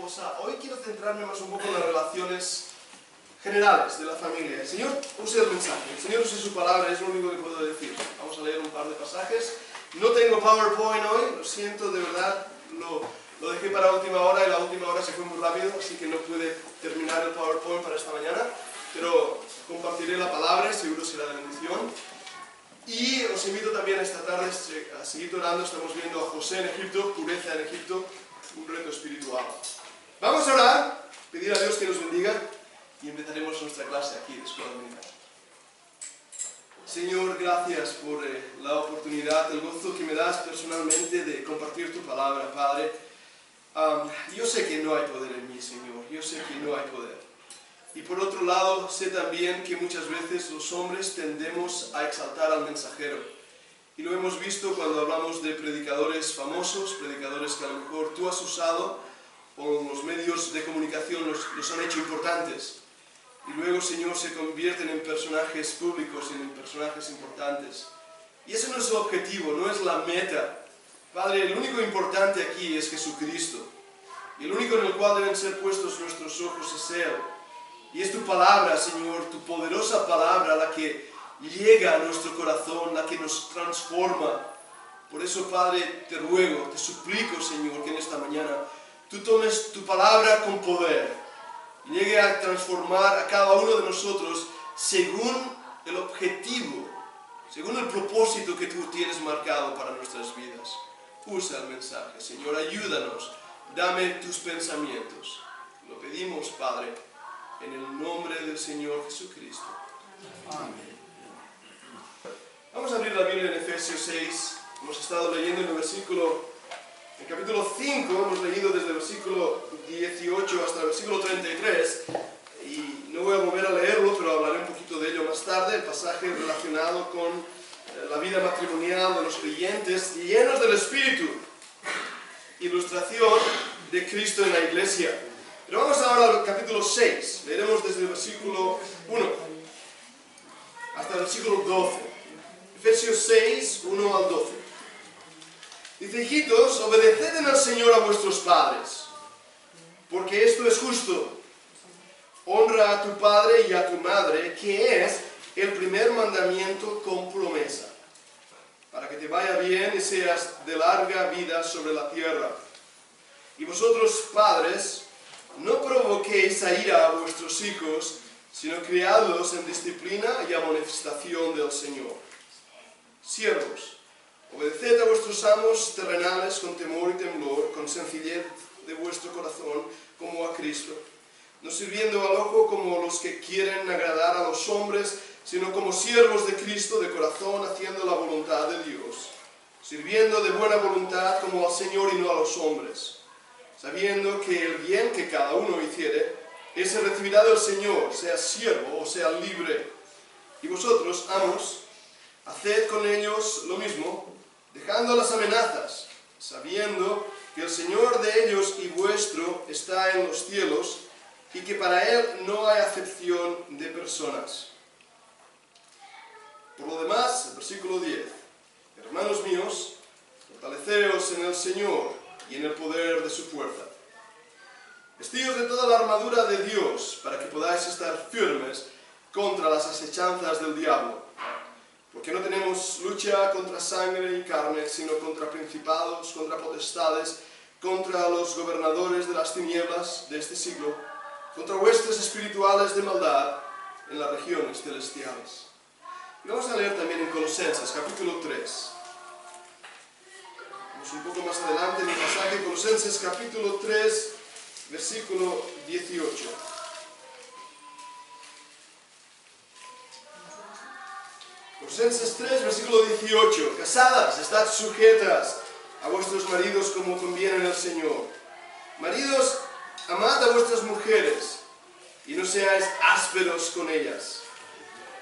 esposa. Hoy quiero centrarme más un poco en las relaciones generales de la familia. El Señor use el mensaje, el Señor use su palabra, es lo único que puedo decir. Vamos a leer un par de pasajes. No tengo PowerPoint hoy, lo siento, de verdad, lo dejé para última hora y la última hora se fue muy rápido, así que no pude terminar el PowerPoint para esta mañana, pero compartiré la palabra y seguro será de bendición. Y os invito también esta tarde a seguir orando. Estamos viendo a José en Egipto, pureza en Egipto, un reto espiritual. Vamos a orar, pedir a Dios que nos bendiga y empezaremos nuestra clase aquí de Escuela Dominical. Señor, gracias por la oportunidad, el gozo que me das personalmente de compartir tu palabra, Padre. Yo sé que no hay poder en mí, Señor, yo sé que no hay poder. Y por otro lado, sé también que muchas veces los hombres tendemos a exaltar al mensajero. Y lo hemos visto cuando hablamos de predicadores famosos, predicadores que a lo mejor tú has usado o los medios de comunicación los han hecho importantes. Y luego, Señor, se convierten en personajes públicos y en personajes importantes. Y ese no es el objetivo, no es la meta. Padre, el único importante aquí es Jesucristo. Y el único en el cual deben ser puestos nuestros ojos es Él. Y es tu palabra, Señor, tu poderosa palabra, la que llega a nuestro corazón, la que nos transforma. Por eso, Padre, te ruego, te suplico, Señor, que en esta mañana tú tomes tu palabra con poder y llegue a transformar a cada uno de nosotros según el objetivo, según el propósito que tú tienes marcado para nuestras vidas. Usa el mensaje, Señor, ayúdanos, dame tus pensamientos. Lo pedimos, Padre, en el nombre del Señor Jesucristo. Amén. Vamos a abrir la Biblia en Efesios 6. Hemos estado leyendo en el capítulo 5, hemos leído desde el versículo 18 hasta el versículo 33. Y no voy a volver a leerlo, pero hablaré un poquito de ello más tarde. El pasaje relacionado con la vida matrimonial de los creyentes llenos del Espíritu. Ilustración de Cristo en la iglesia. Pero vamos ahora al capítulo 6, leeremos desde el versículo 1 hasta el versículo 12. Efesios 6, 1 al 12. Dice: hijitos, obedeced en el Señor a vuestros padres, porque esto es justo. Honra a tu padre y a tu madre, que es el primer mandamiento con promesa, para que te vaya bien y seas de larga vida sobre la tierra. Y vosotros, padres, no provoquéis a ira a vuestros hijos, sino criadlos en disciplina y amonestación del Señor. Siervos, obedeced a vuestros amos terrenales con temor y temblor, con sencillez de vuestro corazón, como a Cristo, no sirviendo al ojo como los que quieren agradar a los hombres, sino como siervos de Cristo de corazón, haciendo la voluntad de Dios, sirviendo de buena voluntad como al Señor y no a los hombres, sabiendo que el bien que cada uno hiciere, ese recibirá del Señor, sea siervo o sea libre. Y vosotros, amos, haced con ellos lo mismo, dejando las amenazas, sabiendo que el Señor de ellos y vuestro está en los cielos, y que para Él no hay acepción de personas. Por lo demás, el versículo 10, hermanos míos, fortaleceos en el Señor y en el poder de su fuerza. Vestíos de toda la armadura de Dios, para que podáis estar firmes contra las asechanzas del diablo. Porque no tenemos lucha contra sangre y carne, sino contra principados, contra potestades, contra los gobernadores de las tinieblas de este siglo, contra huestes espirituales de maldad en las regiones celestiales. Y vamos a leer también en Colosenses, capítulo 3. Un poco más adelante en el pasaje, Colosenses capítulo 3, versículo 18. Colosenses 3, versículo 18. Casadas, estad sujetas a vuestros maridos como conviene en el Señor. Maridos, amad a vuestras mujeres y no seáis ásperos con ellas.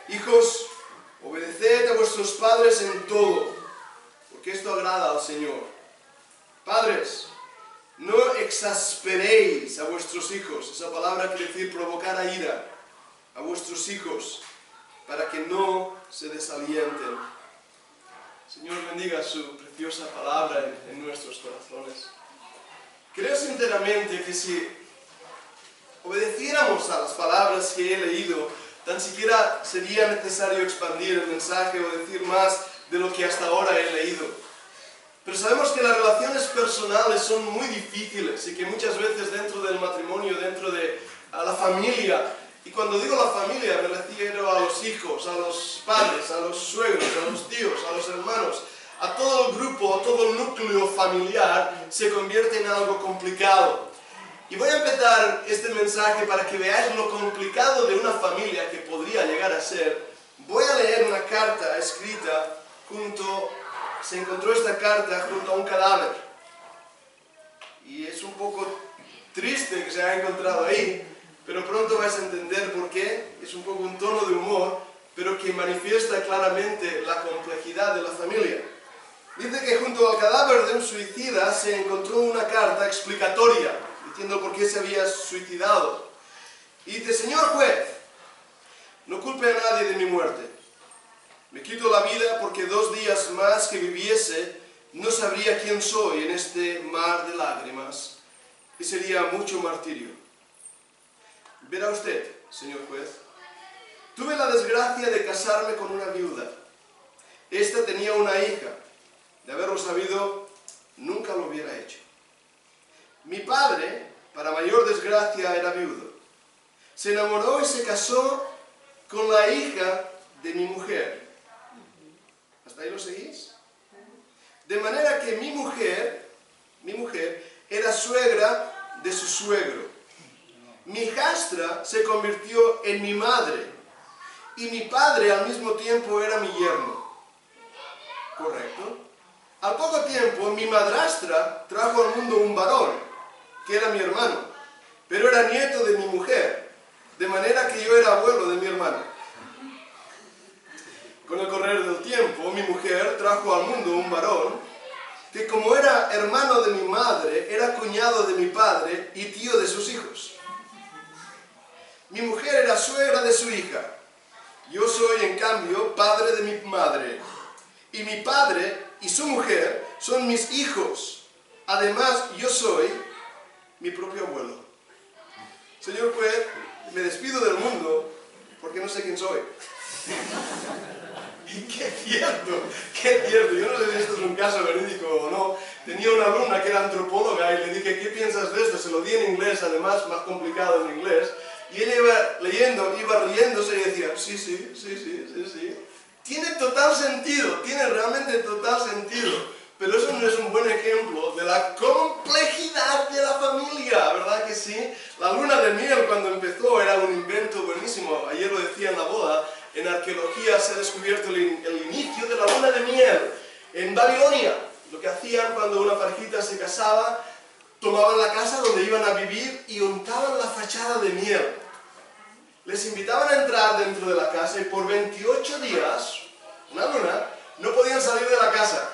Hijos, obedeced a vuestros padres en todo, porque esto agrada al Señor. Padres, no exasperéis a vuestros hijos. Esa palabra quiere decir provocar a ira a vuestros hijos, para que no se desalienten. Señor, bendiga su preciosa palabra en nuestros corazones. Creo sinceramente que si obedeciéramos a las palabras que he leído, tan siquiera sería necesario expandir el mensaje o decir más de lo que hasta ahora he leído. Pero sabemos que las relaciones personales son muy difíciles y que muchas veces dentro del matrimonio, dentro de la familia, y cuando digo la familia me refiero a los hijos, a los padres, a los suegros, a los tíos, a los hermanos, a todo el grupo, a todo el núcleo familiar, se convierte en algo complicado. Y voy a empezar este mensaje para que veáis lo complicado de una familia que podría llegar a ser. Voy a leer una carta escrita se encontró esta carta junto a un cadáver. Y es un poco triste que se haya encontrado ahí, pero pronto vais a entender por qué. Es un poco un tono de humor, pero que manifiesta claramente la complejidad de la familia. Dice que junto al cadáver de un suicida se encontró una carta explicatoria, diciendo por qué se había suicidado. Y dice: Señor juez, no culpe a nadie de mi muerte. Me quito la vida porque 2 días más que viviese no sabría quién soy en este mar de lágrimas y sería mucho martirio. Verá usted, señor juez, tuve la desgracia de casarme con una viuda. Esta tenía una hija. De haberlo sabido, nunca lo hubiera hecho. Mi padre, para mayor desgracia, era viudo. Se enamoró y se casó con la hija de mi mujer. ¿Hasta ahí lo seguís? De manera que mi mujer era suegra de su suegro. Mi hijastra se convirtió en mi madre y mi padre al mismo tiempo era mi yerno. ¿Correcto? Al poco tiempo mi madrastra trajo al mundo un varón, que era mi hermano, pero era nieto de mi mujer, de manera que yo era abuelo de mi hermano. Con el correr del tiempo, mi mujer trajo al mundo un varón que, como era hermano de mi madre, era cuñado de mi padre y tío de sus hijos. Mi mujer era suegra de su hija. Yo soy, en cambio, padre de mi madre. Y mi padre y su mujer son mis hijos. Además, yo soy mi propio abuelo. Señor juez, me despido del mundo porque no sé quién soy. Y qué cierto, yo no sé si esto es un caso verídico o no. Tenía una alumna que era antropóloga y le dije: ¿qué piensas de esto? Se lo di en inglés, además más complicado en inglés. Y ella iba leyendo, iba riéndose y decía: sí. Tiene total sentido, tiene realmente total sentido. Pero eso no es un buen ejemplo de la complejidad de la familia, ¿verdad que sí? La luna de miel cuando empezó era un invento buenísimo. Ayer lo decía en la boda. En arqueología se ha descubierto el inicio de la luna de miel en Babilonia. Lo que hacían cuando una parejita se casaba, tomaban la casa donde iban a vivir y untaban la fachada de miel. Les invitaban a entrar dentro de la casa y por 28 días, una luna, no podían salir de la casa.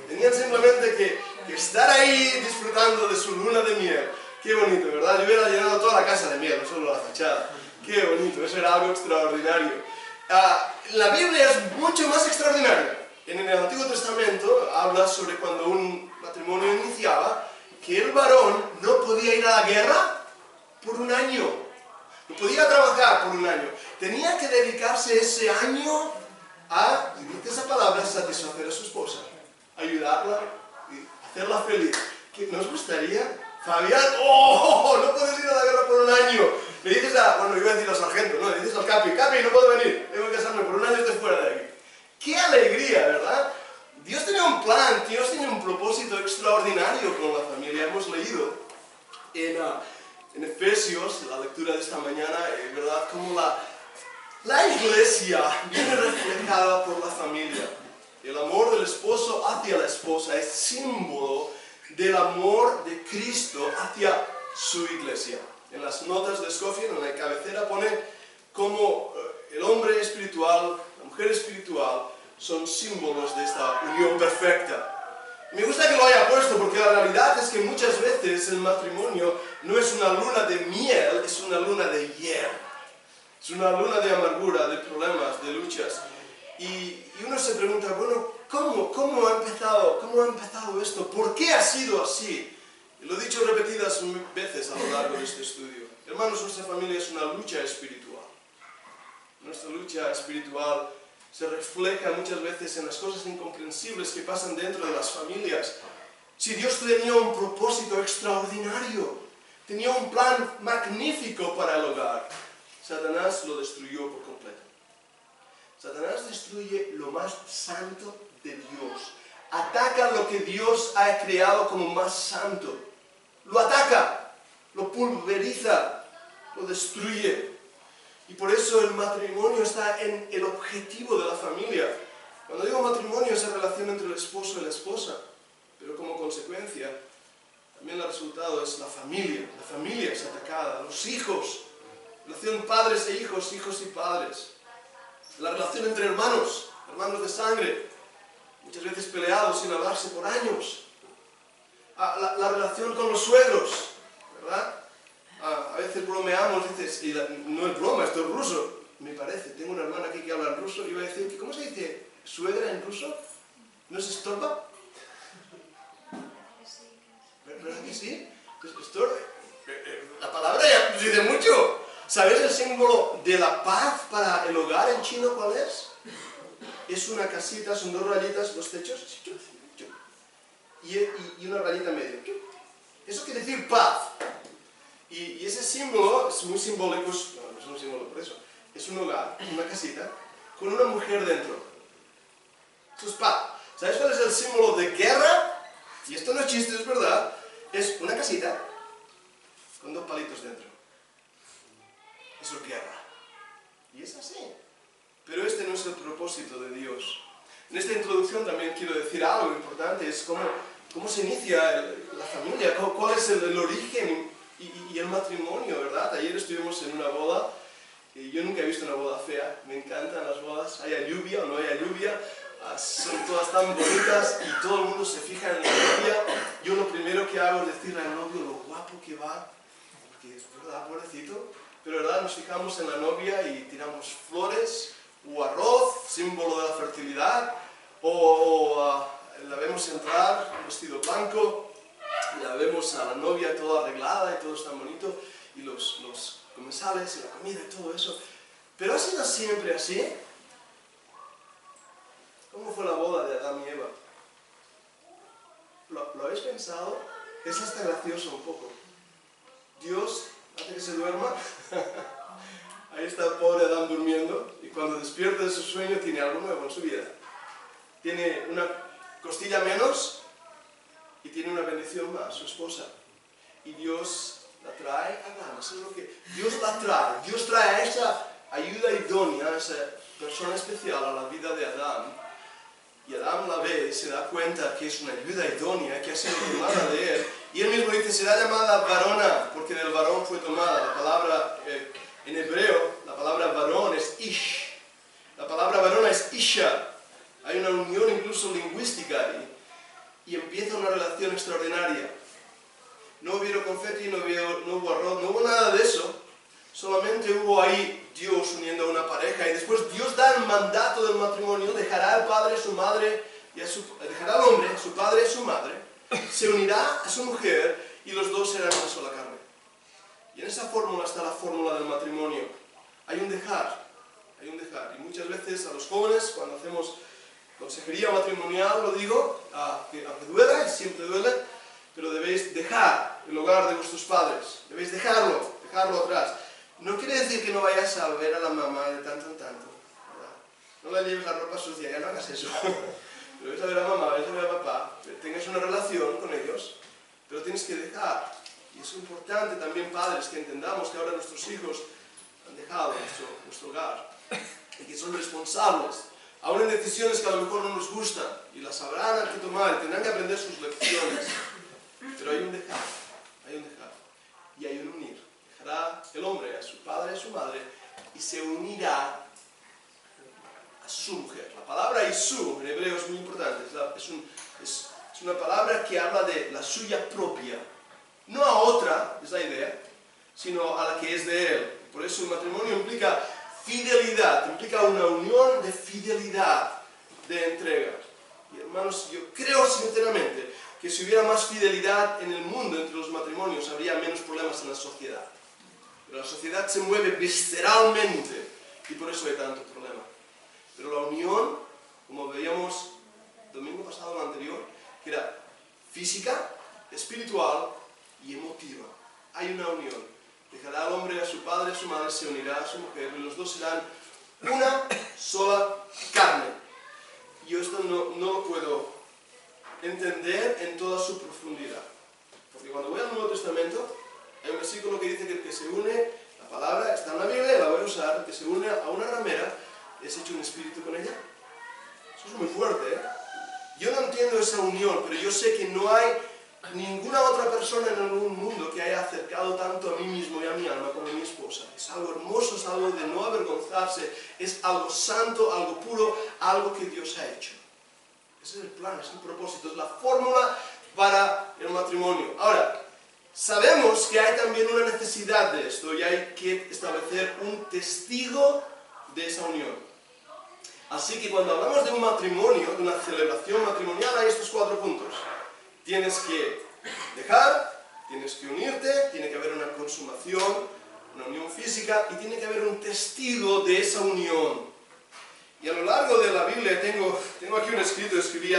Tenían simplemente que estar ahí disfrutando de su luna de miel. Qué bonito, ¿verdad? Yo hubiera llenado toda la casa de miel, no solo la fachada. Qué bonito, eso era algo extraordinario. La Biblia es mucho más extraordinaria. En el Antiguo Testamento habla sobre cuando un matrimonio iniciaba, que el varón no podía ir a la guerra por 1 año. No podía trabajar por 1 año. Tenía que dedicarse ese año a, dice esa palabra, satisfacer a su esposa. Ayudarla y hacerla feliz. ¿Qué nos gustaría? Fabián, ¡oh! No puedes ir a la guerra por 1 año. Le dices bueno, iba a decir al sargento, no, le dices al capi, no puedo venir, tengo que casarme, por 1 año estoy fuera de aquí. ¡Qué alegría!, ¿verdad? Dios tenía un plan, Dios tenía un propósito extraordinario con la familia. Hemos leído en Efesios, la lectura de esta mañana, ¿verdad?, cómo la iglesia viene reflejada por la familia. El amor del esposo hacia la esposa es símbolo del amor de Cristo hacia su iglesia. En las notas de Scofield, en la cabecera, pone cómo el hombre espiritual, la mujer espiritual, son símbolos de esta unión perfecta. Me gusta que lo haya puesto porque la realidad es que muchas veces el matrimonio no es una luna de miel, es una luna de hiel. Es una luna de amargura, de problemas, de luchas. Y uno se pregunta, bueno, ¿cómo ha empezado esto? ¿Por qué ha sido así? Lo he dicho repetidas veces a lo largo de este estudio. Hermanos, nuestra familia es una lucha espiritual. Nuestra lucha espiritual se refleja muchas veces en las cosas incomprensibles que pasan dentro de las familias. Si Dios tenía un propósito extraordinario, tenía un plan magnífico para el hogar, Satanás lo destruyó por completo. Satanás destruye lo más santo de Dios. Ataca lo que Dios ha creado como más santo. Lo ataca, lo pulveriza, lo destruye. Y por eso el matrimonio está en el objetivo de la familia. Cuando digo matrimonio es la relación entre el esposo y la esposa. Pero como consecuencia, también el resultado es la familia. La familia es atacada, los hijos. Relación padres e hijos, hijos y padres. La relación entre hermanos, hermanos de sangre. Muchas veces peleados sin hablarse por años. La relación con los suegros, ¿verdad? A veces bromeamos, dices, y no es broma, esto es ruso, me parece. Tengo una hermana aquí que habla en ruso y iba a decir, ¿cómo se dice suegra en ruso? ¿No se estorba? ¿Verdad que sí? La palabra ya dice mucho. ¿Sabes el símbolo de la paz para el hogar en chino cuál es? Es una casita, son dos rayitas, dos techos, y una rayita en medio. Eso quiere decir paz. Y ese símbolo es muy simbólico, no es un símbolo por eso, es un hogar, una casita, con una mujer dentro. Eso es paz. ¿Sabes cuál es el símbolo de guerra? Y esto no es chiste, es verdad. Es una casita con dos palitos dentro. Eso es guerra. Y es así. Pero este no es el propósito de Dios. En esta introducción también quiero decir algo importante, es cómo se inicia la familia, cuál es el origen y el matrimonio, ¿verdad? Ayer estuvimos en una boda, y yo nunca he visto una boda fea, me encantan las bodas, haya lluvia o no haya lluvia, son todas tan bonitas y todo el mundo se fija en la novia. Yo lo primero que hago es decirle al novio lo guapo que va, porque es verdad, pobrecito, pero verdad, nos fijamos en la novia y tiramos flores o arroz, símbolo de la fertilidad, o la vemos entrar, vestido blanco, y la vemos a la novia toda arreglada y todo está bonito, y los comensales y la comida y todo eso. Pero ha sido siempre así. ¿Cómo fue la boda de Adán y Eva? ¿Lo habéis pensado? Es hasta gracioso un poco. Dios hace que se duerma. Ahí está el pobre Adán durmiendo, y cuando despierta de su sueño tiene algo nuevo en su vida. Tiene una costilla menos y tiene una bendición más, su esposa. Y Dios la trae a Adán, eso es lo que Dios la trae. Dios trae a esa ayuda idónea, a esa persona especial a la vida de Adán. Y Adán la ve y se da cuenta que es una ayuda idónea, que ha sido tomada de él. Y él mismo dice, será llamada varona, porque del varón fue tomada. La palabra en hebreo, la palabra varón es ish. La palabra varona es isha. Hay una unión incluso lingüística ahí. Y empieza una relación extraordinaria. No hubo confeti, no hubo arroz, no hubo nada de eso. Solamente hubo ahí Dios uniendo a una pareja. Y después Dios da el mandato del matrimonio. Dejará al padre, a su madre, dejará al hombre, a su padre y a su madre. Se unirá a su mujer y los dos serán una sola carne. Y en esa fórmula está la fórmula del matrimonio. Hay un dejar. Hay un dejar. Y muchas veces a los jóvenes, cuando hacemos consejería matrimonial, lo digo, aunque duela, y siempre duele, pero debéis dejar el hogar de vuestros padres. Debéis dejarlo atrás. No quiere decir que no vayas a ver a la mamá de tanto en tanto, ¿verdad? No la lleves la ropa sucia, ya no hagas eso. Pero ves a ver a mamá, ves a ver a papá, tengas una relación con ellos, pero tienes que dejar. Y es importante también, padres, que entendamos que ahora nuestros hijos han dejado nuestro hogar y que son responsables, aún en decisiones que a lo mejor no nos gustan, y las habrán que tomar, y tendrán que aprender sus lecciones. Pero hay un dejar, y hay un unir. Dejará el hombre a su padre y a su madre, y se unirá a su mujer. La palabra Isú en hebreo es muy importante, es una palabra que habla de la suya propia. No a otra, es la idea, sino a la que es de él. Por eso el matrimonio implica fidelidad, implica una unión de fidelidad, de entrega. Y hermanos, yo creo sinceramente que si hubiera más fidelidad en el mundo entre los matrimonios, habría menos problemas en la sociedad. Pero la sociedad se mueve visceralmente y por eso hay tanto problema. Pero la unión, como veíamos el domingo pasado o el anterior, que era física, espiritual y emotiva. Hay una unión. Dejará al hombre a su padre, a su madre, se unirá a su mujer y los dos serán una sola carne. Yo esto no lo puedo entender en toda su profundidad. Porque cuando voy al Nuevo Testamento, hay un versículo que dice que el que se une, la palabra está en la Biblia, la voy a usar, el que se une a una ramera, es hecho un espíritu con ella. Eso es muy fuerte, ¿eh? Yo no entiendo esa unión, pero yo sé que no hay ninguna otra persona en el mundo que haya acercado tanto a mí mismo y a mi alma como mi esposa. Es algo hermoso, es algo de no avergonzarse, es algo santo, algo puro, algo que Dios ha hecho. Ese es el plan, es el propósito, es la fórmula para el matrimonio. Ahora, sabemos que hay también una necesidad de esto y hay que establecer un testigo de esa unión. Así que cuando hablamos de un matrimonio, de una celebración matrimonial, hay estos 4 puntos. Tienes que dejar, tienes que unirte, tiene que haber una consumación, una unión física y tiene que haber un testigo de esa unión. Y a lo largo de la Biblia tengo aquí un escrito, escribí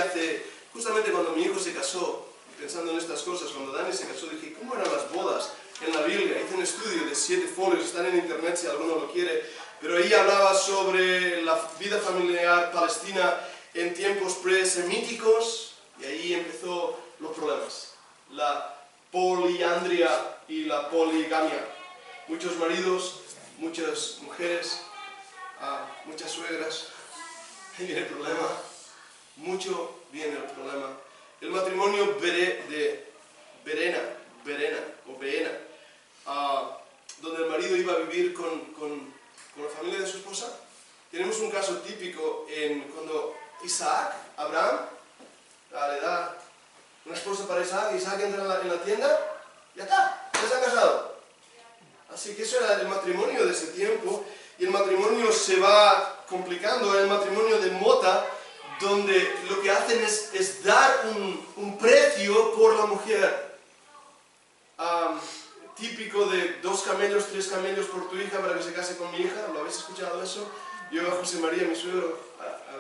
justamente cuando mi hijo se casó, pensando en estas cosas, cuando Dani se casó, dije, ¿cómo eran las bodas en la Biblia? Hice un estudio de 7 folios, están en internet si alguno lo quiere, pero ahí hablaba sobre la vida familiar palestina en tiempos presemíticos y ahí empezó los problemas, la poliandria y la poligamia. Muchos maridos, muchas mujeres, muchas suegras, ahí viene el problema, mucho viene el problema. El matrimonio de Berena, donde el marido iba a vivir con la familia de su esposa. Tenemos un caso típico cuando Isaac, Abraham, le da una esposa para Isaac, Isaac entra en la tienda, ya está, ya se han casado. Así que eso era el matrimonio de ese tiempo, y el matrimonio se va complicando, el matrimonio de mota, donde lo que hacen es dar un precio por la mujer. Típico de 2 camellos, 3 camellos por tu hija para que se case con mi hija, ¿lo habéis escuchado eso? Yo a José María, mi suegro,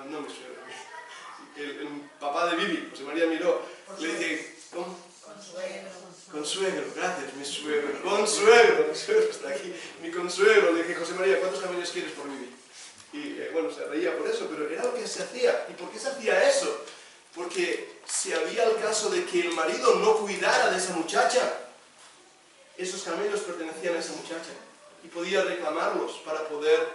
no mi suegro, el papá de Vivi, José María Miró, le dije, ¿cómo? Consuegro, gracias, mi suegro, consuegro está aquí, mi consuegro, le dije, José María, ¿cuántos camellos quieres por Vivi? Y bueno, se reía por eso, pero era lo que se hacía. ¿Y por qué se hacía eso? Porque si había el caso de que el marido no cuidara de esa muchacha, esos camellos pertenecían a esa muchacha y podía reclamarlos para poder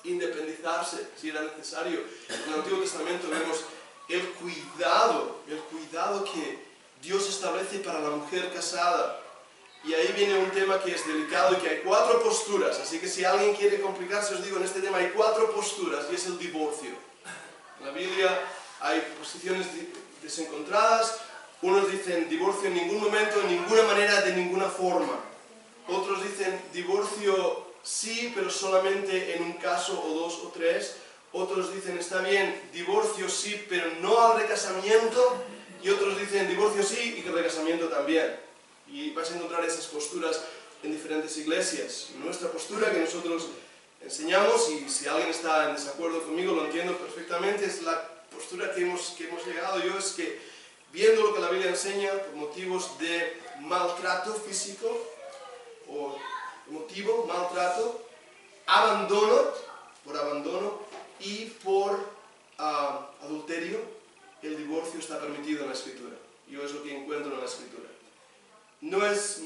independizarse si era necesario. En el Antiguo Testamento vemos el cuidado que Dios establece para la mujer casada. Y ahí viene un tema que es delicado y que hay 4 posturas. Así que si alguien quiere complicarse, os digo, en este tema hay 4 posturas y es el divorcio. En la Biblia hay posiciones desencontradas. Unos dicen divorcio en ningún momento, en ninguna manera, de ninguna forma. Otros dicen divorcio sí, pero solamente en un caso o 2 o 3. Otros dicen está bien, divorcio sí, pero no al recasamiento. Y otros dicen divorcio sí y recasamiento también. Y vais a encontrar esas posturas en diferentes iglesias. Nuestra postura que nosotros enseñamos, y si alguien está en desacuerdo conmigo, lo entiendo perfectamente, es la postura que hemos llegado yo, es que viendo lo que la Biblia enseña, por motivos de maltrato físico o emotivo, maltrato, por abandono y por adulterio, el divorcio está permitido en la Escritura. Yo es lo que encuentro en la Escritura. No es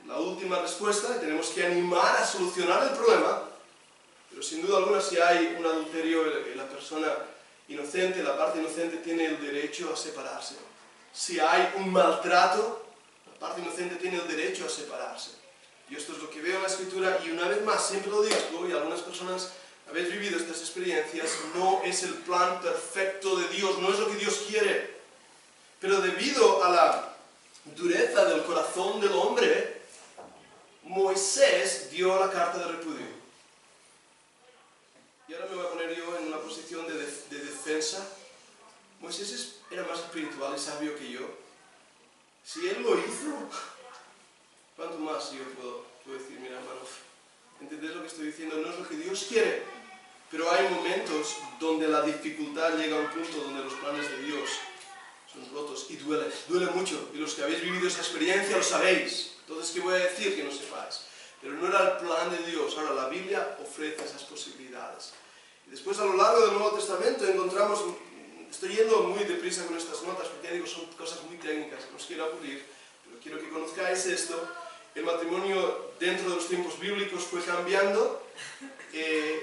la última respuesta, tenemos que animar a solucionar el problema, pero sin duda alguna si hay un adulterio, la persona inocente, la parte inocente tiene el derecho a separarse. Si hay un maltrato, la parte inocente tiene el derecho a separarse. Y esto es lo que veo en la Escritura, y una vez más, siempre lo digo, y algunas personas habéis vivido estas experiencias, no es el plan perfecto de Dios, no es lo que Dios quiere. Pero debido a la dureza del corazón del hombre, Moisés dio la carta de repudio. Y ahora me voy a poner yo en una posición de defensa. Moisés es era más espiritual y sabio que yo, si Él lo hizo, ¿cuánto más yo puedo decir, mira hermano, ¿entendés lo que estoy diciendo? No es lo que Dios quiere, pero hay momentos donde la dificultad llega a un punto donde los planes de Dios son rotos y duele mucho, y los que habéis vivido esa experiencia lo sabéis. Entonces, ¿qué voy a decir que no sepáis? Pero no era el plan de Dios. Ahora, la Biblia ofrece esas posibilidades. Y después, a lo largo del Nuevo Testamento, encontramos... Estoy yendo muy deprisa con estas notas, porque ya digo, son cosas muy técnicas, no os quiero aburrir, pero quiero que conozcáis esto. El matrimonio dentro de los tiempos bíblicos fue cambiando.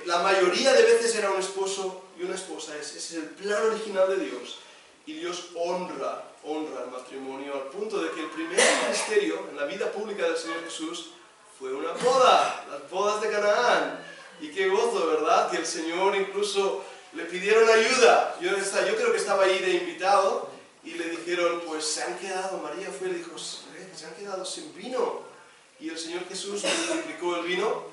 La mayoría de veces era un esposo y una esposa. Ese es el plan original de Dios. Y Dios honra el matrimonio al punto de que el primer ministerio en la vida pública del Señor Jesús fue una boda, las bodas de Canaán. Y qué gozo, ¿verdad? Que el Señor incluso le pidieron ayuda. Yo creo que estaba ahí de invitado y le dijeron, pues se han quedado, María fue y le dijo, se han quedado sin vino. Y el Señor Jesús multiplicó el vino.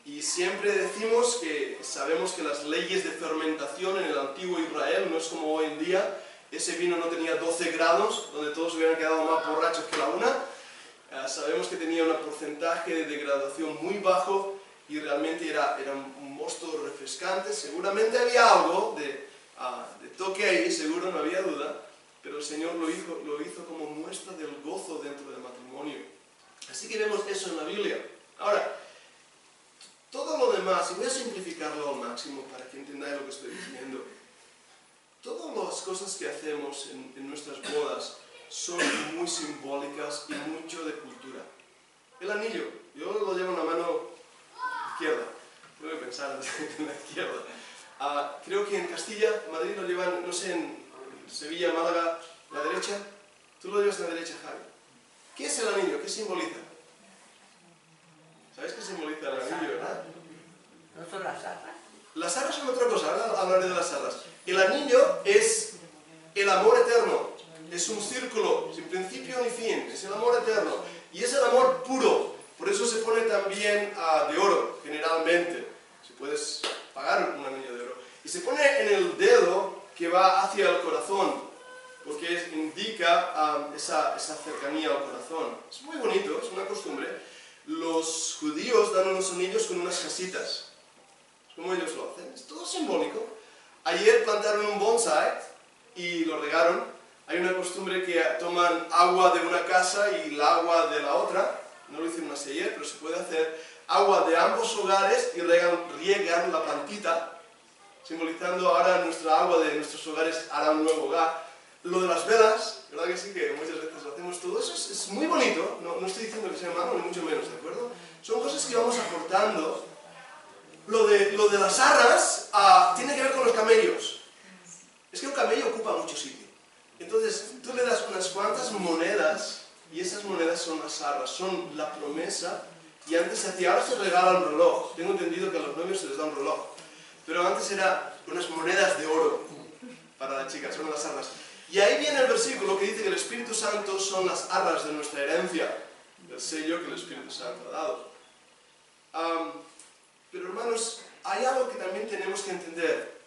Y siempre decimos que sabemos que las leyes de fermentación en el antiguo Israel no es como hoy en día. Ese vino no tenía 12 grados, donde todos hubieran quedado más borrachos que la una. Sabemos que tenía un porcentaje de degradación muy bajo y realmente era un mosto refrescante. Seguramente había algo de toque ahí, seguro, no había duda, pero el Señor lo hizo como muestra del gozo dentro del matrimonio. Así que vemos eso en la Biblia. Ahora, todo lo demás, y voy a simplificarlo al máximo para que entendáis lo que estoy diciendo. Todas las cosas que hacemos en nuestras bodas son muy simbólicas y mucho de cultura. El anillo, yo lo llevo en la mano izquierda, tengo que pensar en la izquierda. Creo que en Castilla, en Madrid lo llevan, no sé, en Sevilla, Málaga, la derecha. Tú lo llevas en la derecha, Javi. ¿Qué es el anillo? ¿Qué simboliza? ¿Sabéis qué simboliza el anillo, verdad? ¿No son las arras? Las arras son otra cosa, ahora hablaré de las arras. El anillo es el amor eterno, es un círculo sin principio ni fin, es el amor eterno y es el amor puro. Por eso se pone también de oro, generalmente. Si puedes pagar un anillo de oro. Y se pone en el dedo que va hacia el corazón, porque indica esa cercanía al corazón. Es muy bonito, es una costumbre. Los judíos dan unos anillos con unas casitas. Como ellos lo hacen, es todo simbólico. Ayer plantaron un bonsai y lo regaron. Hay una costumbre que toman agua de una casa y el agua de la otra. No lo hicieron así ayer, pero se puede hacer. Agua de ambos hogares y riegan la plantita, simbolizando ahora nuestra agua de nuestros hogares hará un nuevo hogar. Lo de las velas, ¿verdad que sí? Que muchas veces lo hacemos todo eso, es muy bonito. No estoy diciendo que sea malo, ni mucho menos, ¿de acuerdo? Son cosas que vamos aportando. Lo de las arras tiene que ver con los camellos. Es que un camello ocupa mucho sitio. Entonces, tú le das unas cuantas monedas, y esas monedas son las arras, son la promesa, y antes se hacía, ahora se regala un reloj. Tengo entendido que a los novios se les da un reloj. Pero antes era unas monedas de oro para la chica, son las arras. Y ahí viene el versículo que dice que el Espíritu Santo son las arras de nuestra herencia, el sello que el Espíritu Santo ha dado. Pero hermanos, hay algo que también tenemos que entender.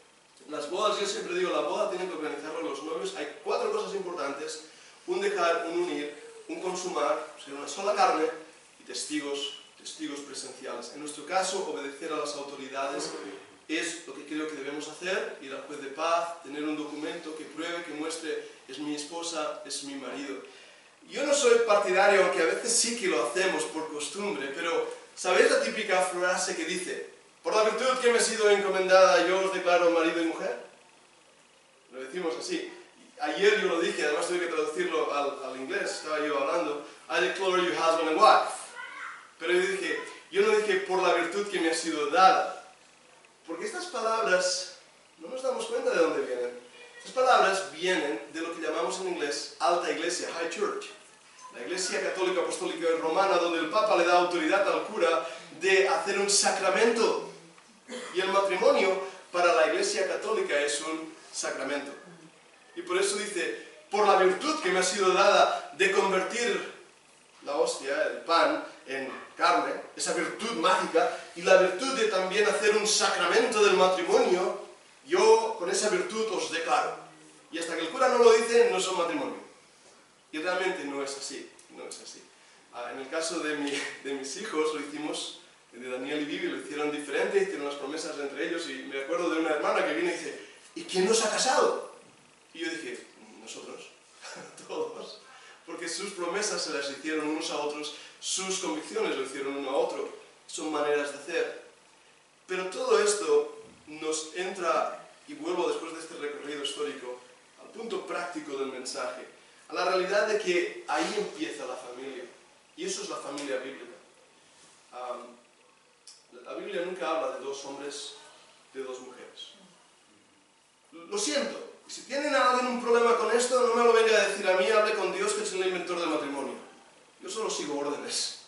Las bodas, yo siempre digo, la boda tienen que organizarlo los novios. Hay 4 cosas importantes: un dejar, un unir, un consumar, ser una sola carne, y testigos presenciales. En nuestro caso, obedecer a las autoridades es lo que creo que debemos hacer, ir al juez de paz, tener un documento que pruebe, que muestre, es mi esposa, es mi marido. Yo no soy partidario, aunque a veces sí que lo hacemos por costumbre, pero ¿sabéis la típica frase que dice, por la virtud que me he sido encomendada, yo os declaro marido y mujer? Lo decimos así. Ayer yo lo dije, además tuve que traducirlo al inglés, estaba yo hablando, I declare you husband and wife. Pero yo no dije por la virtud que me ha sido dada. Porque estas palabras, no nos damos cuenta de dónde vienen. Estas palabras vienen de lo que llamamos en inglés alta iglesia, high church. La iglesia católica, apostólica y romana, donde el Papa le da autoridad al cura de hacer un sacramento. Y el matrimonio para la iglesia católica es un sacramento. Y por eso dice, por la virtud que me ha sido dada de convertir la hostia, el pan, en carne, esa virtud mágica, y la virtud de también hacer un sacramento del matrimonio, yo con esa virtud os declaro. Y hasta que el cura no lo dice, no son matrimonio. Y realmente no es así, no es así. En el caso de mis hijos, lo hicimos, de Daniel y Vivi, lo hicieron diferente, hicieron las promesas entre ellos, y me acuerdo de una hermana que viene y dice, ¿y quién nos ha casado? Y yo dije, nosotros, todos, porque sus promesas se las hicieron unos a otros, sus convicciones lo hicieron uno a otro, son maneras de hacer. Pero todo esto nos entra, y vuelvo después de este recorrido histórico, al punto práctico del mensaje, a la realidad de que ahí empieza la familia, y eso es la familia bíblica. La Biblia nunca habla de dos hombres, de dos mujeres. Lo siento, si tienen a alguien un problema con esto, no me lo venga a decir a mí, hable con Dios, que es el inventor del matrimonio. Yo solo sigo órdenes.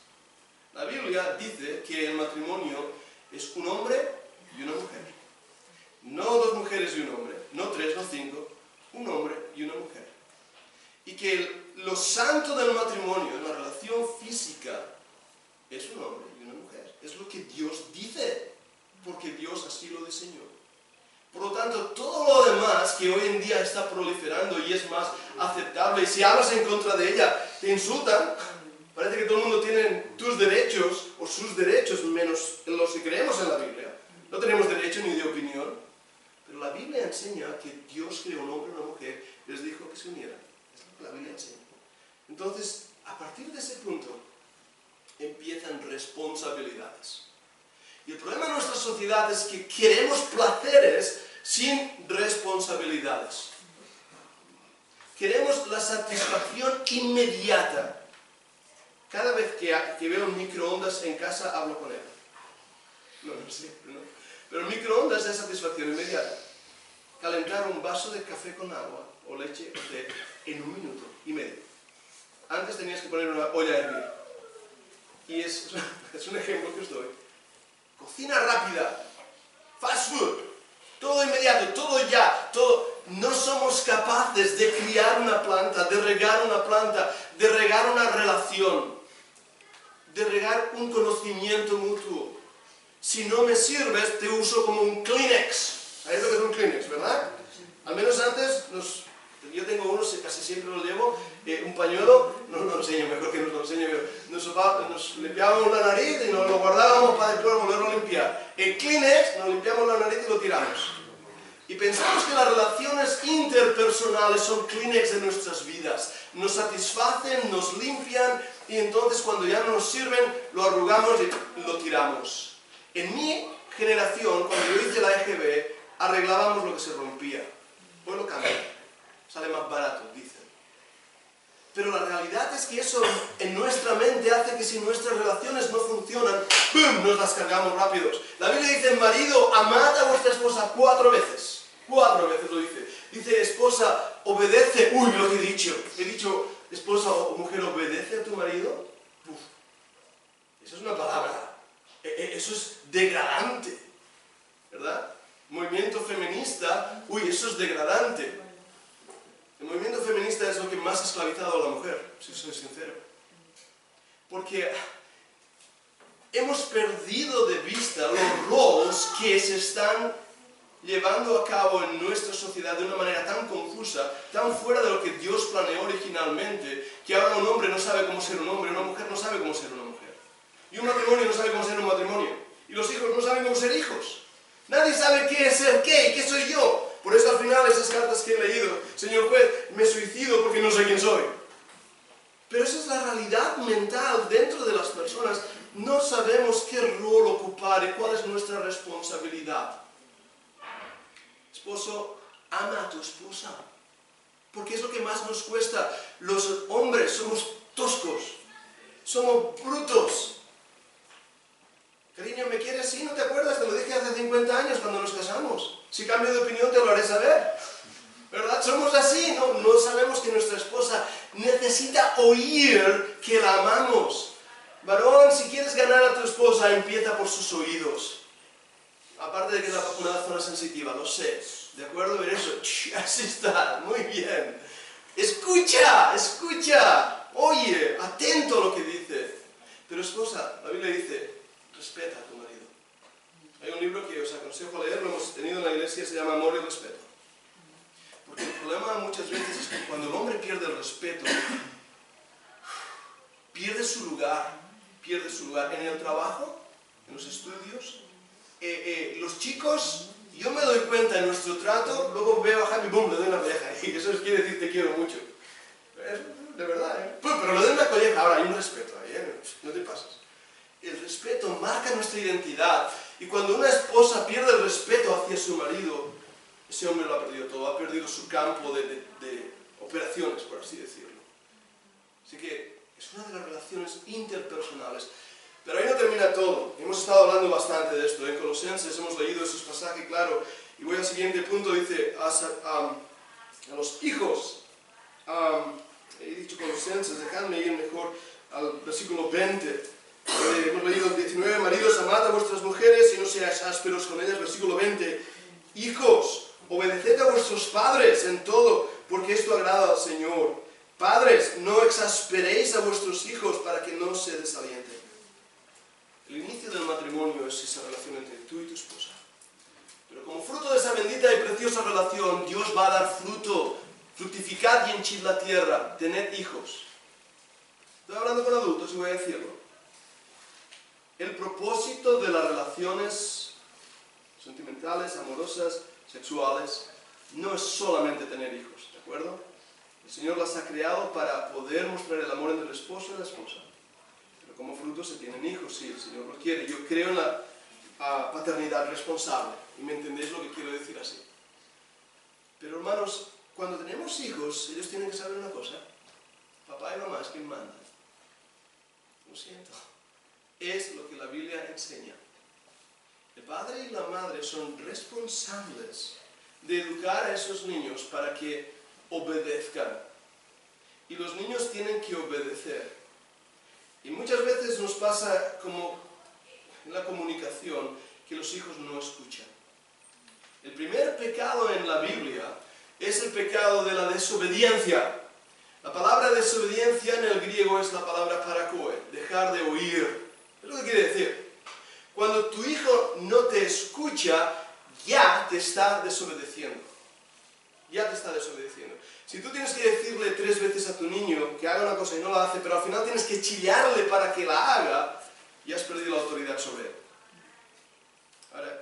La Biblia dice que el matrimonio es un hombre y una mujer. No dos mujeres y un hombre, no tres, no cinco, un hombre y una mujer. Y que lo santo del matrimonio, en la relación física, es un hombre y una mujer. Es lo que Dios dice, porque Dios así lo diseñó. Por lo tanto, todo lo demás que hoy en día está proliferando y es más aceptable, y si hablas en contra de ella, te insultan. Parece que todo el mundo tiene tus derechos, o sus derechos, menos los que creemos en la Biblia. No tenemos derecho ni de opinión. Pero la Biblia enseña que Dios creó un hombre y una mujer y les dijo que se unieran. Es lo que la Biblia enseña. Entonces, a partir de ese punto, empiezan responsabilidades. Y el problema de nuestra sociedad es que queremos placeres sin responsabilidades. Queremos la satisfacción inmediata. Cada vez que veo un microondas en casa, hablo con él. No siempre, ¿no? Pero el microondas es satisfacción inmediata. Calentar un vaso de café con agua o leche o té en 1 minuto y medio. Antes tenías que poner una olla a hervir. Y es un ejemplo que os doy. Cocina rápida, fast food, todo inmediato, todo ya, todo. No somos capaces de criar una planta, de regar una planta, de regar una relación, de regar un conocimiento mutuo. Si no me sirves, te uso como un Kleenex. ¿Sabéis lo que es un Kleenex, verdad? Al menos antes, yo tengo uno, casi siempre lo llevo, un pañuelo, no lo enseño, mejor que nos lo enseñe yo. Nos limpiábamos la nariz y nos lo guardábamos para después volverlo a limpiar. El Kleenex, nos limpiamos la nariz y lo tiramos. Y pensamos que las relaciones interpersonales son Kleenex de nuestras vidas. Nos satisfacen, nos limpian y entonces cuando ya no nos sirven, lo arrugamos y lo tiramos. En mi generación, cuando yo hice la EGB, arreglábamos lo que se rompía. Hoy lo cambian. Sale más barato, dicen. Pero la realidad es que eso en nuestra mente hace que si nuestras relaciones no funcionan, ¡pum!, nos las cargamos rápidos. La Biblia dice, marido, amad a vuestra esposa 4 veces. 4 veces lo dice. Dice, esposa, obedece. Uy, lo que he dicho. He dicho, esposa o mujer, obedece a tu marido. Uf, eso es una palabra. Eso es degradante. ¿Verdad? Movimiento feminista, uy, eso es degradante. El movimiento feminista es lo que más ha esclavizado a la mujer, si soy sincero. Porque hemos perdido de vista los roles que se están llevando a cabo en nuestra sociedad de una manera tan confusa, tan fuera de lo que Dios planeó originalmente, que ahora un hombre no sabe cómo ser un hombre, una mujer no sabe cómo ser una mujer. Y un matrimonio no sabe cómo ser un matrimonio. Y los hijos no saben cómo ser hijos. Nadie sabe qué es ser qué y qué soy yo. Por eso al final esas cartas que he leído, señor juez, me suicido porque no sé quién soy. Pero esa es la realidad mental dentro de las personas. No sabemos qué rol ocupar y cuál es nuestra responsabilidad. Esposo, ama a tu esposa. Porque es lo que más nos cuesta. Los hombres somos toscos, somos brutos. Cariño, ¿me quieres? Sí, ¿no te acuerdas? Te lo dije hace 50 años cuando nos casamos. Si cambio de opinión te lo haré saber. ¿Verdad? Somos así, no sabemos que nuestra esposa necesita oír que la amamos. Varón, si quieres ganar a tu esposa, empieza por sus oídos. Aparte de que es una zona sensitiva, lo sé. ¿De acuerdo? Ver eso. Así está, muy bien. Escucha, escucha. Oye, atento a lo que dice. Pero esposa, la Biblia dice, respeta a tu marido. Hay un libro que os aconsejo leer, lo hemos tenido en la iglesia, se llama Amor y Respeto. Porque el problema muchas veces es que cuando el hombre pierde el respeto, pierde su lugar en el trabajo, en los estudios. Los chicos, yo me doy cuenta en nuestro trato, luego veo a Javi, boom, le doy una colleja, y eso quiere decir te quiero mucho. De verdad, ¿eh? Pero le doy una colleja, ahora hay un respeto ahí, ¿eh? No te pases. El respeto marca nuestra identidad, y cuando una esposa pierde el respeto hacia su marido, ese hombre lo ha perdido todo, ha perdido su campo de operaciones, por así decirlo. Así que es una de las relaciones interpersonales. Pero ahí no termina todo. Hemos estado hablando bastante de esto. En Colosenses hemos leído esos pasajes, claro. Y voy al siguiente punto, dice, a los hijos. He dicho Colosenses, dejadme ir mejor al versículo 20. Hemos leído el 19, maridos, amad a vuestras mujeres y no seáis ásperos con ellas. Versículo 20, hijos, obedeced a vuestros padres en todo, porque esto agrada al Señor. Padres, no exasperéis a vuestros hijos para que no se desalienten. El inicio del matrimonio es esa relación entre tú y tu esposa. Pero como fruto de esa bendita y preciosa relación, Dios va a dar fruto. Fructificad y henchid la tierra, tened hijos. Estoy hablando con adultos y voy a decirlo. El propósito de las relaciones sentimentales, amorosas, sexuales, no es solamente tener hijos, ¿de acuerdo? El Señor las ha creado para poder mostrar el amor entre el esposo y la esposa. Pero como fruto se tienen hijos, sí, el Señor lo quiere. Yo creo en la paternidad responsable, y me entendéis lo que quiero decir así. Pero hermanos, cuando tenemos hijos, ellos tienen que saber una cosa. Papá y mamá es quien manda. Lo siento. Es lo que la Biblia enseña. El padre y la madre son responsables de educar a esos niños para que obedezcan. Y los niños tienen que obedecer. Y muchas veces nos pasa como en la comunicación que los hijos no escuchan. El primer pecado en la Biblia es el pecado de la desobediencia. La palabra desobediencia en el griego es la palabra parakoe, dejar de oír. ¿Qué es lo que quiere decir? Cuando tu hijo no te escucha, ya te está desobedeciendo. Ya te está desobedeciendo. Si tú tienes que decirle 3 veces a tu niño que haga una cosa y no la hace, pero al final tienes que chillarle para que la haga, ya has perdido la autoridad sobre él. Ahora,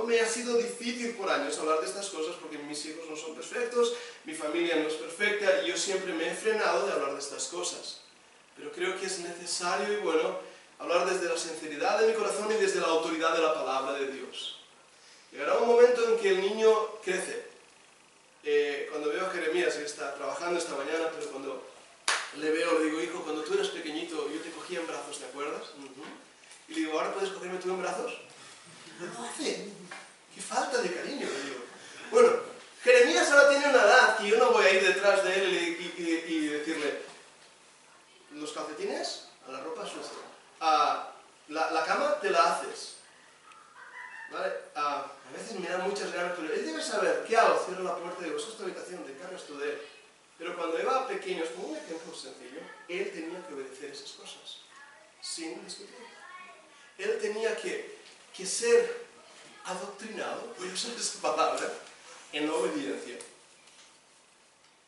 me ha sido difícil por años hablar de estas cosas porque mis hijos no son perfectos, mi familia no es perfecta, y yo siempre me he frenado de hablar de estas cosas. Pero creo que es necesario y bueno hablar desde la sinceridad de mi corazón y desde la autoridad de la palabra de Dios. Llegará un momento en que el niño crece. Cuando veo a Jeremías, que está trabajando esta mañana, pero cuando le veo, le digo, hijo, cuando tú eras pequeñito, yo te cogía en brazos, ¿te acuerdas? Y le digo, ¿ahora puedes cogerme tú en brazos? No lo hace. ¡Qué falta de cariño! Le digo. Bueno, Jeremías ahora tiene una edad que yo no voy a ir detrás de él y decirle, los calcetines, a la ropa sucia, la cama te la haces. ¿Vale? A veces me dan muchas ganas, pero él debe saber qué hago. Cierro la puerta y digo, esa es tu habitación, te encargas tú de él. Pero cuando era pequeño, es como un ejemplo sencillo, él tenía que obedecer esas cosas, sin discutir. Él tenía que ser adoctrinado, voy a usar esa palabra, en la obediencia.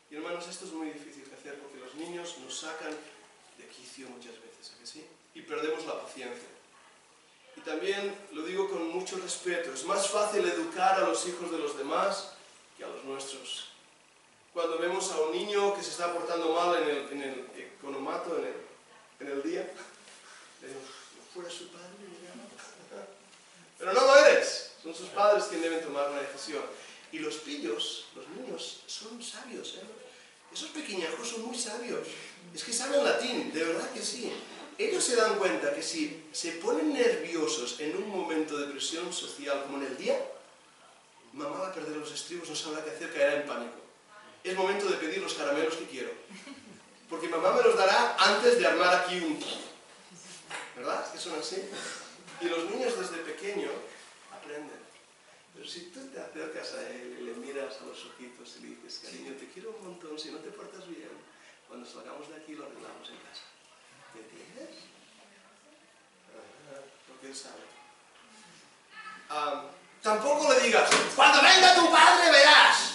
Y hermanos, esto es muy difícil de hacer porque los niños nos sacan de quicio muchas veces, ¿a que sí? Y perdemos la paciencia. Y también lo digo con mucho respeto, es más fácil educar a los hijos de los demás que a los nuestros. Cuando vemos a un niño que se está portando mal en el economato, en el día, le digo, no fuera su padre, pero no lo eres. Son sus padres quienes deben tomar una decisión. Y los pillos, los niños, son sabios, ¿eh? Esos pequeñajos son muy sabios. Es que saben latín, de verdad que sí. Ellos se dan cuenta que si se ponen nerviosos en un momento de presión social como en el día, mamá va a perder los estribos, no sabrá qué hacer, caerá en pánico. Es momento de pedir los caramelos que quiero. Porque mamá me los dará antes de armar aquí un... ¿Verdad? Es que son así. Y los niños desde pequeño aprenden. Pero si tú te acercas a él y le miras a los ojitos y le dices, cariño, te quiero un montón, si no te portas bien, cuando salgamos de aquí lo arreglamos en casa. ¿Me entiendes? Porque él sabe. Tampoco le digas, cuando venga tu padre verás.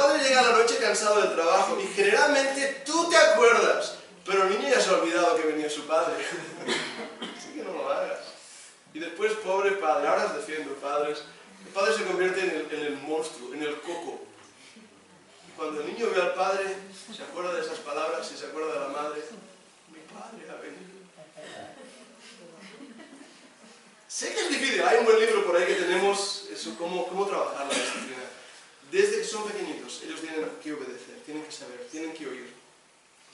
padre llega a la noche cansado del trabajo y generalmente tú te acuerdas, pero el niño ya se ha olvidado que venía su padre. Así que no lo hagas. Y después, pobre padre, ahora os defiendo, padres. El padre se convierte en el monstruo, en el coco. Y cuando el niño ve al padre, se acuerda de esas palabras y se acuerda de la madre. Mi padre ha venido. Sé que es difícil, hay un buen libro por ahí que tenemos, eso, cómo trabajar la disciplina. Desde que son pequeñitos, ellos tienen que obedecer, tienen que saber, tienen que oír.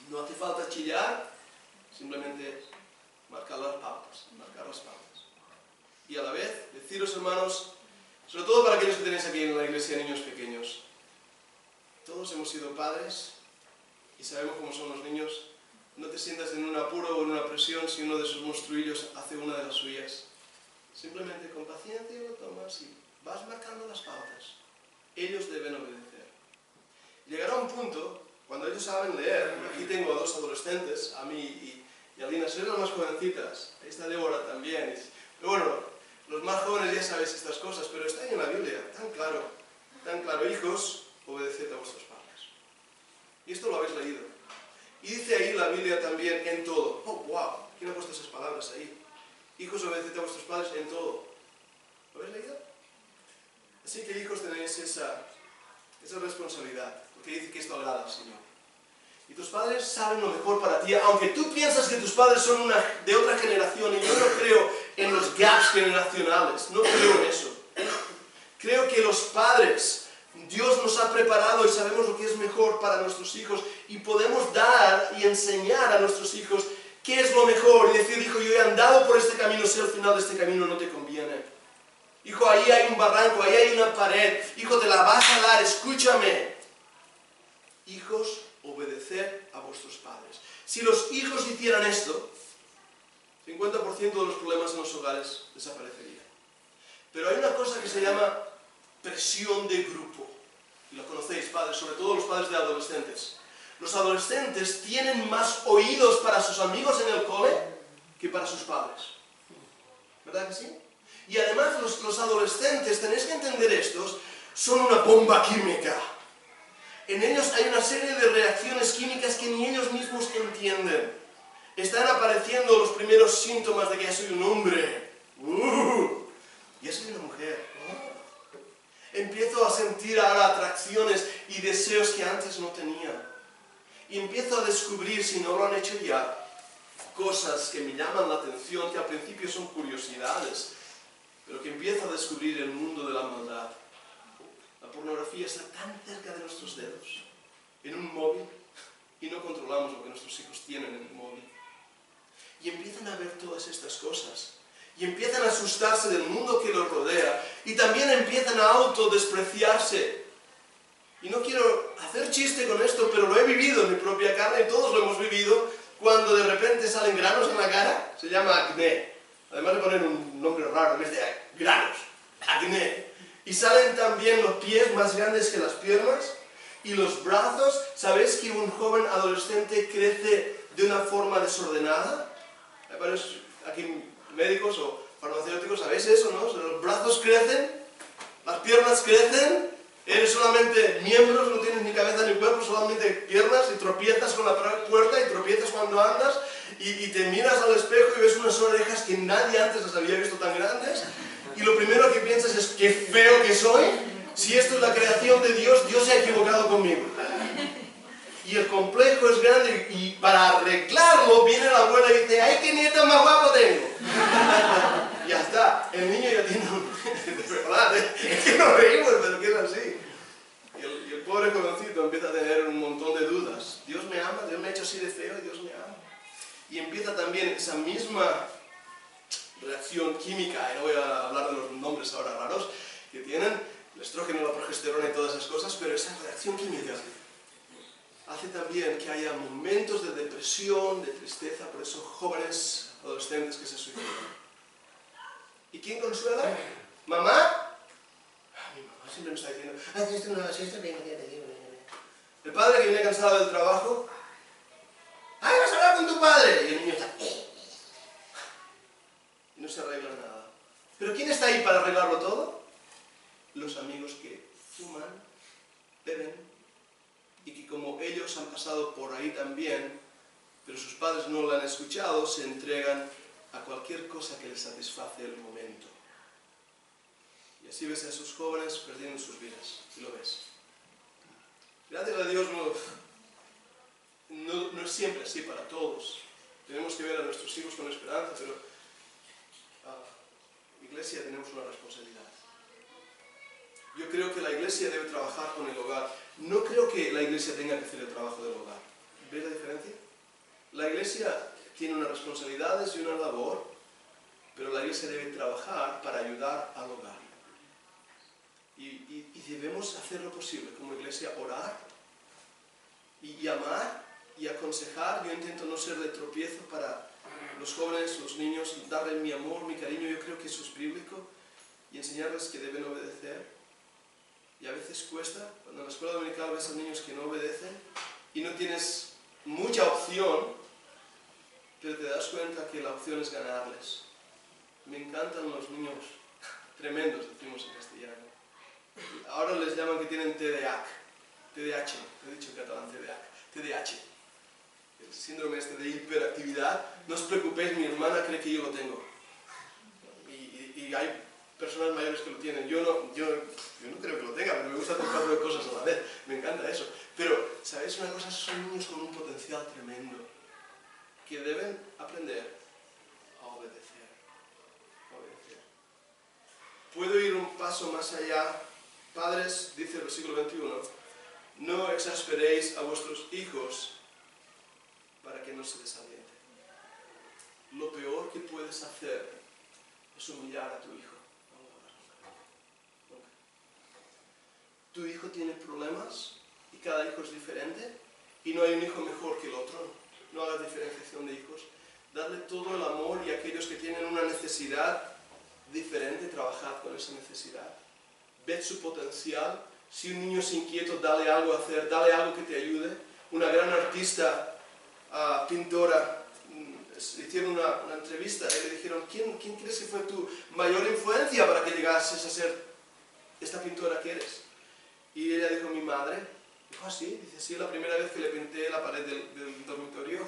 No hace falta chillar, simplemente marcar las pautas. Y a la vez, deciros, hermanos, sobre todo para aquellos que tenéis aquí en la iglesia niños pequeños, todos hemos sido padres y sabemos cómo son los niños. No te sientas en un apuro o en una presión si uno de esos monstruillos hace una de las suyas. Simplemente con paciencia lo tomas y vas marcando las pautas. Ellos deben obedecer. Llegará un punto, cuando ellos saben leer, aquí tengo a dos adolescentes, a mí y a Lina, sois las más jovencitas, ahí está Débora también. Pero bueno, los más jóvenes ya sabéis estas cosas, pero está ahí en la Biblia, tan claro, hijos, obedeced a vuestros padres. Y esto lo habéis leído. Y dice ahí la Biblia también en todo. Oh, wow, ¿quién ha puesto esas palabras ahí? Hijos, obedeced a vuestros padres en todo. ¿Lo habéis leído? Así que hijos tenéis esa responsabilidad, porque dice que esto agrada al Señor. Y tus padres saben lo mejor para ti, aunque tú piensas que tus padres son de otra generación, y yo no creo en los gaps generacionales, no creo en eso. Creo que los padres, Dios nos ha preparado y sabemos lo que es mejor para nuestros hijos, y podemos dar y enseñar a nuestros hijos qué es lo mejor, y decir, hijo, yo he andado por este camino, si al final de este camino no te conviene. Hijo, ahí hay un barranco, ahí hay una pared. Hijo, te la vas a dar, escúchame. Hijos, obedeced a vuestros padres. Si los hijos hicieran esto, 50% de los problemas en los hogares desaparecerían. Pero hay una cosa que se llama presión de grupo. Y lo conocéis, padres, sobre todo los padres de adolescentes. Los adolescentes tienen más oídos para sus amigos en el cole que para sus padres. ¿Verdad que sí? Y además los adolescentes, tenéis que entender estos, son una bomba química. En ellos hay una serie de reacciones químicas que ni ellos mismos entienden. Están apareciendo los primeros síntomas de que ya soy un hombre. Ya soy una mujer. Empiezo a sentir ahora atracciones y deseos que antes no tenía. Y empiezo a descubrir, si no lo han hecho ya, cosas que me llaman la atención, que al principio son curiosidades, pero que empiezo a descubrir el mundo de la maldad. La pornografía está tan cerca de nuestros dedos, en un móvil, y no controlamos lo que nuestros hijos tienen en el móvil. Y empiezan a ver todas estas cosas, y empiezan a asustarse del mundo que los rodea, y también empiezan a autodespreciarse. Y no quiero hacer chiste con esto, pero lo he vivido en mi propia carne, y todos lo hemos vivido, cuando de repente salen granos en la cara, se llama acné. Además de poner un nombre raro, en vez de granos, acné. Y salen también los pies más grandes que las piernas, y los brazos. ¿Sabéis que un joven adolescente crece de una forma desordenada? Hay varios aquí médicos o farmacéuticos, ¿sabéis eso, no? Los brazos crecen, las piernas crecen, eres solamente miembros, no tienes ni cabeza ni cuerpo, solamente piernas, y tropiezas con la puerta y tropiezas cuando andas, y te miras al espejo y ves unas orejas que nadie antes las había visto tan grandes, y lo primero que piensas es, qué feo que soy. Si esto es la creación de Dios, Dios se ha equivocado conmigo. Y el complejo es grande, y para arreglarlo viene la abuela y dice, ¡ay, qué nieto más guapo tengo! Ya está, el niño ya tiene un... De verdad, es que nos reímos, pero que es así. Y el pobre jovencito empieza a tener un montón de dudas. Dios me ama, Dios me ha hecho así de feo y Dios me ama. Y empieza también esa misma reacción química, y no voy a hablar de los nombres ahora raros, que tienen el estrógeno, la progesterona y todas esas cosas, pero esa reacción química hace también que haya momentos de depresión, de tristeza, por esos jóvenes adolescentes que se suicidan. ¿Y quién consuela? ¿Mamá? Mi mamá siempre me está diciendo, haz esto, no, haz esto, venga. El padre que viene cansado del trabajo, ¡ay, vas a hablar con tu padre! Y el niño está... Y no se arregla nada. ¿Pero quién está ahí para arreglarlo todo? Los amigos que fuman, beben como ellos han pasado por ahí también, pero sus padres no lo han escuchado, se entregan a cualquier cosa que les satisface el momento. Y así ves a esos jóvenes perdiendo sus vidas, y lo ves. Gracias a Dios no es siempre así para todos. Tenemos que ver a nuestros hijos con esperanza, pero Iglesia tenemos una responsabilidad. Yo creo que la Iglesia debe trabajar con el hogar. No creo que la Iglesia tenga que hacer el trabajo del hogar. ¿Ves la diferencia? La Iglesia tiene unas responsabilidades y una labor, pero la Iglesia debe trabajar para ayudar al hogar. Y debemos hacer lo posible como Iglesia, orar y amar y aconsejar. Yo intento no ser de tropiezo para los jóvenes, los niños, darles mi amor, mi cariño. Yo creo que eso es bíblico, y enseñarles que deben obedecer. Y a veces cuesta, cuando en la escuela dominical ves a niños que no obedecen y no tienes mucha opción, pero te das cuenta que la opción es ganarles. Me encantan los niños tremendos, decimos en castellano. Ahora les llaman que tienen TDAH, he dicho en catalán TDAH. El síndrome este de hiperactividad. No os preocupéis, mi hermana cree que yo lo tengo. Y hay personas mayores que lo tienen. Yo no creo que lo tenga, pero me gusta hacer 4 cosas a la vez. Me encanta eso. Pero, ¿sabéis una cosa? Son niños con un potencial tremendo, que deben aprender a obedecer. Puedo ir un paso más allá. Padres, dice el versículo 21, no exasperéis a vuestros hijos para que no se desalienten. Lo peor que puedes hacer es humillar a tu hijo. Nunca. Tu hijo tiene problemas y cada hijo es diferente y no hay un hijo mejor que el otro. No hagas diferenciación de hijos. Darle todo el amor, y aquellos que tienen una necesidad diferente, trabajad con esa necesidad. Ved su potencial. Si un niño es inquieto, dale algo a hacer, dale algo que te ayude. Una gran artista, pintora, hicieron una entrevista y le dijeron, ¿quién crees que fue tu mayor influencia para que llegases a ser esta pintora que eres? Y ella dijo, mi madre. Dijo, ¿ah, sí? Dice, sí, la primera vez que le pinté la pared del dormitorio,